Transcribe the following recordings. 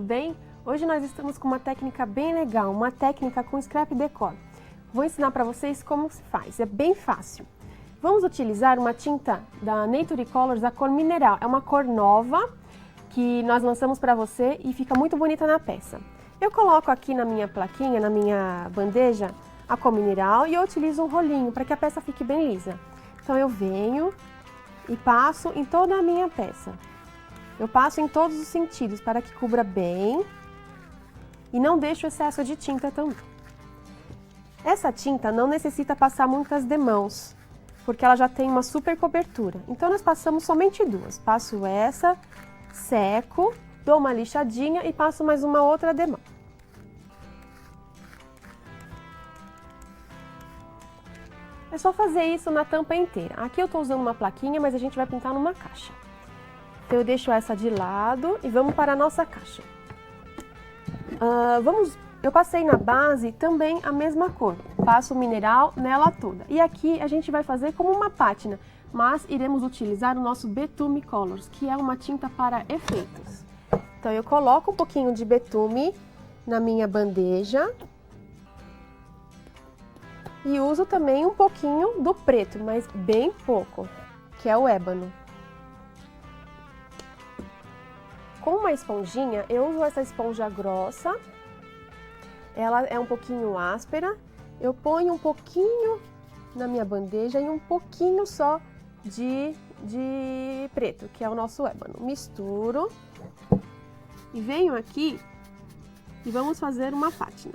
bem? Hoje nós estamos com uma técnica bem legal, uma técnica com scrap decor. Vou ensinar para vocês como se faz, é bem fácil. Vamos utilizar uma tinta da Nature Colors, a cor mineral. É uma cor nova que nós lançamos para você e fica muito bonita na peça. Eu coloco aqui na minha plaquinha, na minha bandeja, a cor mineral e eu utilizo um rolinho para que a peça fique bem lisa. Então eu venho e passo em toda a minha peça. Eu passo em todos os sentidos para que cubra bem e não deixe o excesso de tinta também. Essa tinta não necessita passar muitas demãos, porque ela já tem uma super cobertura. Então nós passamos somente duas. Passo essa, seco, dou uma lixadinha e passo mais uma outra demão. É só fazer isso na tampa inteira. Aqui eu estou usando uma plaquinha, mas a gente vai pintar numa caixa. Então eu deixo essa de lado e vamos para a nossa caixa. Eu passei na base também a mesma cor. Passo o mineral nela toda. E aqui a gente vai fazer como uma pátina, mas iremos utilizar o nosso Betume Colors, que é uma tinta para efeitos. Então eu coloco um pouquinho de betume na minha bandeja. E uso também um pouquinho do preto, mas bem pouco, que é o ébano. Com uma esponjinha, eu uso essa esponja grossa, ela é um pouquinho áspera, eu ponho um pouquinho na minha bandeja e um pouquinho só de preto, que é o nosso ébano. Misturo e venho aqui e vamos fazer uma pátina.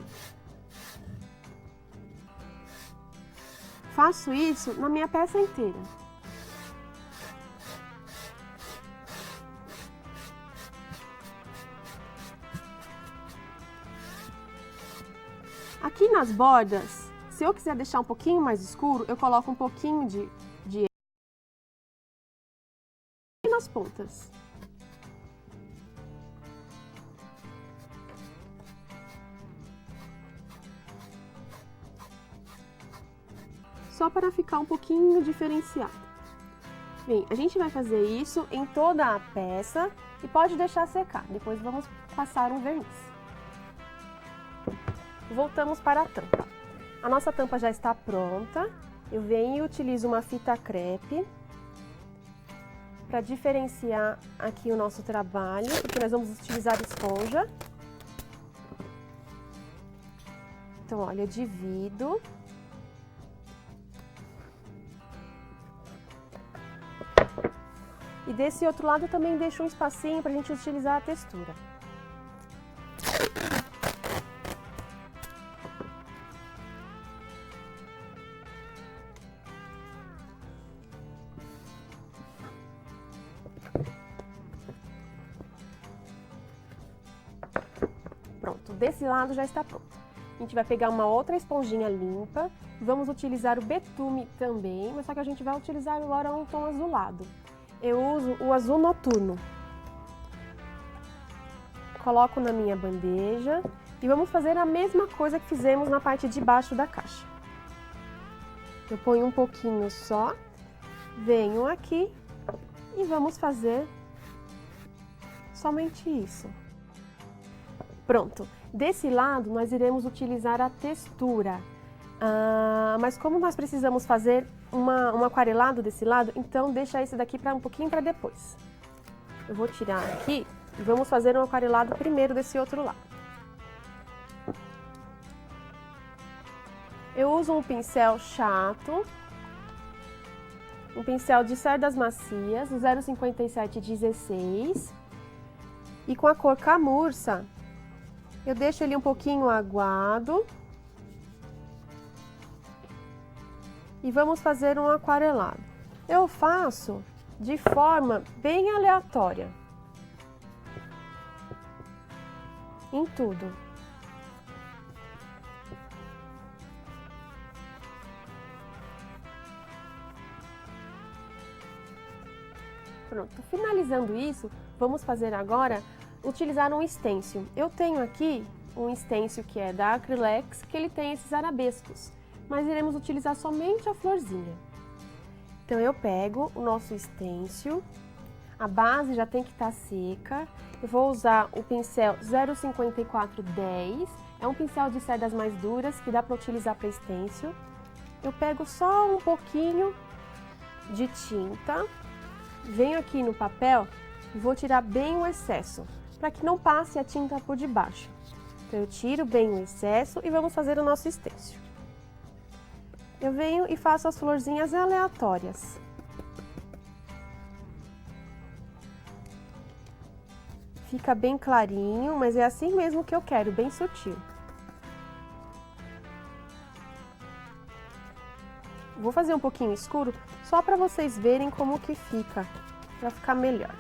Faço isso na minha peça inteira. Aqui nas bordas, se eu quiser deixar um pouquinho mais escuro, eu coloco um pouquinho de nas pontas. Só para ficar um pouquinho diferenciado. Bem, a gente vai fazer isso em toda a peça e pode deixar secar. Depois vamos passar um verniz. Voltamos para a tampa. A nossa tampa já está pronta. Eu venho e utilizo uma fita crepe para diferenciar aqui o nosso trabalho, porque nós vamos utilizar esponja. Então, olha, eu divido. E desse outro lado eu também deixo um espacinho para a gente utilizar a textura. Pronto, desse lado já está pronto. A gente vai pegar uma outra esponjinha limpa, vamos utilizar o betume também, mas só que a gente vai utilizar agora um tom azulado. Eu uso o azul noturno. Coloco na minha bandeja e vamos fazer a mesma coisa que fizemos na parte de baixo da caixa. Eu ponho um pouquinho só, venho aqui e vamos fazer somente isso. Pronto. Desse lado nós iremos utilizar a textura. Mas como nós precisamos fazer um aquarelado desse lado, então deixa esse daqui um pouquinho para depois. Eu vou tirar aqui e vamos fazer um aquarelado primeiro desse outro lado. Eu uso um pincel chato, um pincel de cerdas macias, o 05716, e com a cor camurça, eu deixo ele um pouquinho aguado. E vamos fazer um aquarelado. Eu faço de forma bem aleatória. Em tudo. Pronto, finalizando isso, vamos fazer agora, utilizar um stencil. Eu tenho aqui um stencil que é da Acrylex, que ele tem esses arabescos. Mas iremos utilizar somente a florzinha. Então eu pego o nosso stencil, A base já tem que estar seca. Eu vou usar o pincel 05410. É um pincel de cerdas mais duras que dá para utilizar para stencil. Eu pego só um pouquinho de tinta, venho aqui no papel e vou tirar bem o excesso, para que não passe a tinta por debaixo. Então eu tiro bem o excesso e vamos fazer o nosso stencil. Eu venho e faço as florzinhas aleatórias. Fica bem clarinho, mas é assim mesmo que eu quero, bem sutil. Vou fazer um pouquinho escuro, só para vocês verem como que fica, para ficar melhor.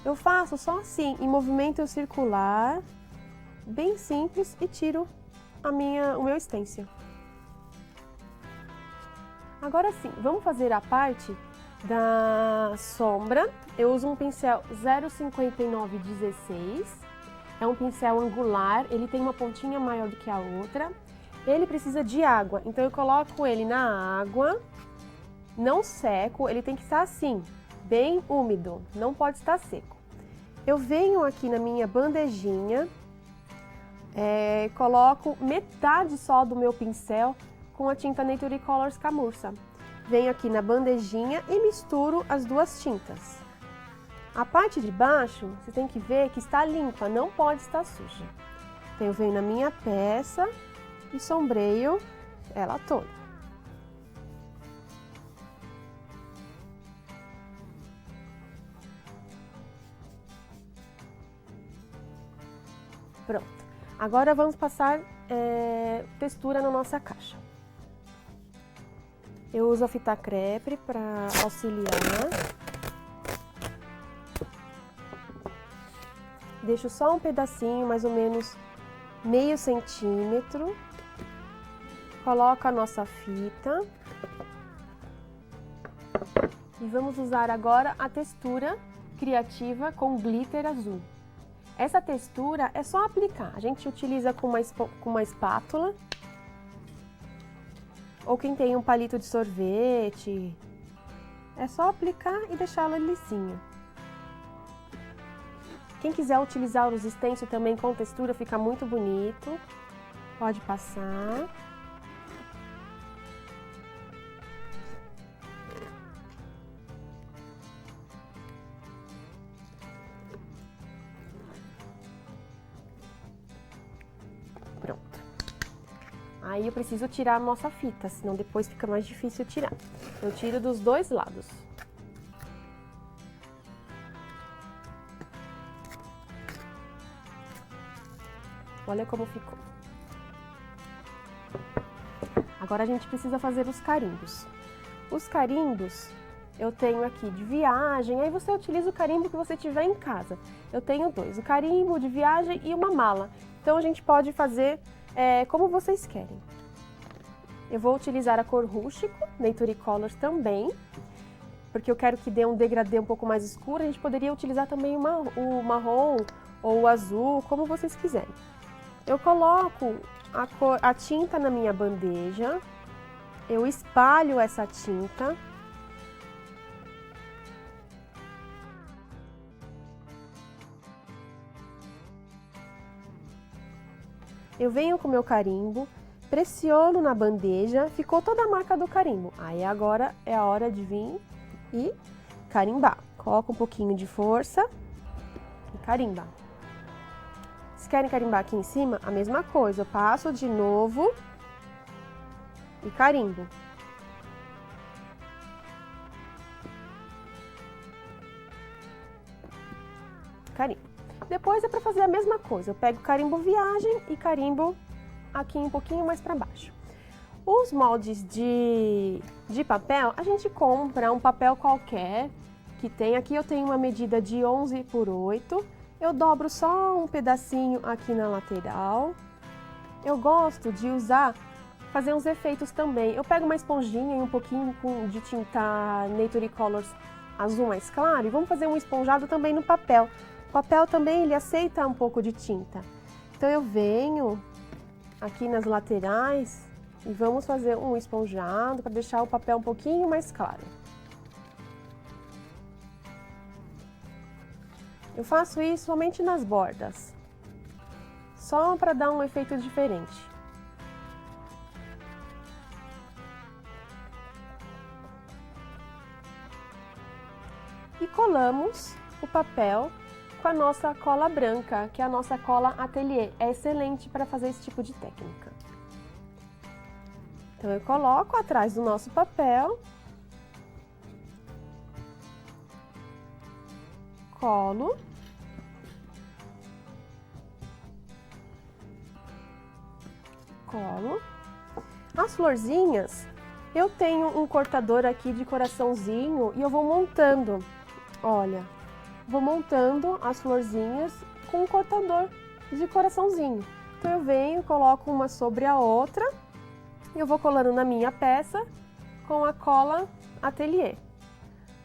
Eu faço só assim, em movimento circular, bem simples, e tiro o meu stencil. Agora sim, vamos fazer a parte da sombra. Eu uso um pincel 05916, é um pincel angular, ele tem uma pontinha maior do que a outra. Ele precisa de água, então eu coloco ele na água, não seco, ele tem que estar assim, bem úmido, não pode estar seco. Eu venho aqui na minha bandejinha, coloco metade só do meu pincel com a tinta Nature Colors Camurça. Venho aqui na bandejinha e misturo as duas tintas. A parte de baixo, você tem que ver que está limpa, não pode estar suja. Então eu venho na minha peça e sombreio ela toda. Pronto. Agora vamos passar textura na nossa caixa. Eu uso a fita crepe para auxiliar. Deixo só um pedacinho, mais ou menos meio centímetro. Coloco a nossa fita. E vamos usar agora a textura criativa com glitter azul. Essa textura é só aplicar. A gente utiliza com uma espátula. Ou quem tem um palito de sorvete, é só aplicar e deixá-la lisinha. Quem quiser utilizar os stencil também com textura, fica muito bonito. Pode passar. Pronto. Aí eu preciso tirar a nossa fita, senão depois fica mais difícil tirar. Eu tiro dos dois lados. Olha como ficou. Agora a gente precisa fazer os carimbos. Os carimbos eu tenho aqui de viagem, aí você utiliza o carimbo que você tiver em casa. Eu tenho dois, o carimbo de viagem e uma mala. Então a gente pode fazer como vocês querem. Eu vou utilizar a cor rústico, Nature Colors também, porque eu quero que dê um degradê um pouco mais escuro. A gente poderia utilizar também o marrom ou o azul, como vocês quiserem. Eu coloco a tinta na minha bandeja, eu espalho essa tinta. Eu venho com o meu carimbo, pressiono na bandeja, ficou toda a marca do carimbo. Aí agora é a hora de vir e carimbar. Coloca um pouquinho de força e carimba. Se querem carimbar aqui em cima, a mesma coisa. Eu passo de novo e carimbo. Carimbo. Depois é para fazer a mesma coisa. Eu pego carimbo viagem e carimbo aqui um pouquinho mais para baixo. Os moldes de papel, a gente compra um papel qualquer que tem. Aqui eu tenho uma medida de 11 por 8. Eu dobro só um pedacinho aqui na lateral. Eu gosto de fazer uns efeitos também. Eu pego uma esponjinha e um pouquinho de tinta Nature Colors azul mais claro e vamos fazer um esponjado também no papel, O papel também, ele aceita um pouco de tinta. Então eu venho aqui nas laterais e vamos fazer um esponjado para deixar o papel um pouquinho mais claro. Eu faço isso somente nas bordas, só para dar um efeito diferente. E colamos o papel com a nossa cola branca, que é a nossa cola ateliê. É excelente para fazer esse tipo de técnica. Então eu coloco atrás do nosso papel, colo, colo. As florzinhas, eu tenho um cortador aqui de coraçãozinho e eu vou montando. Olha, vou montando as florzinhas com um cortador de coraçãozinho. Então eu venho, coloco uma sobre a outra e eu vou colando na minha peça com a cola ateliê.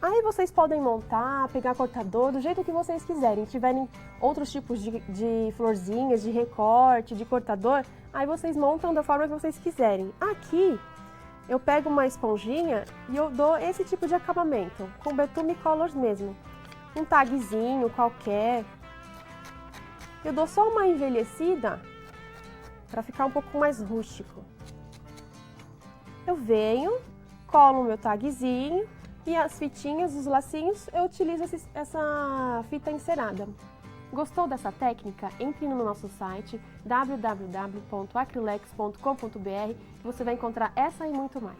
Aí vocês podem montar, pegar cortador do jeito que vocês quiserem. Tiverem outros tipos de florzinhas, de recorte, de cortador, aí vocês montam da forma que vocês quiserem. Aqui eu pego uma esponjinha e eu dou esse tipo de acabamento, com Betume Colors mesmo. Um tagzinho qualquer. Eu dou só uma envelhecida para ficar um pouco mais rústico. Eu venho, colo o meu tagzinho e as fitinhas, os lacinhos, eu utilizo essa fita encerada. Gostou dessa técnica? Entre no nosso site www.acrylex.com.br e você vai encontrar essa e muito mais.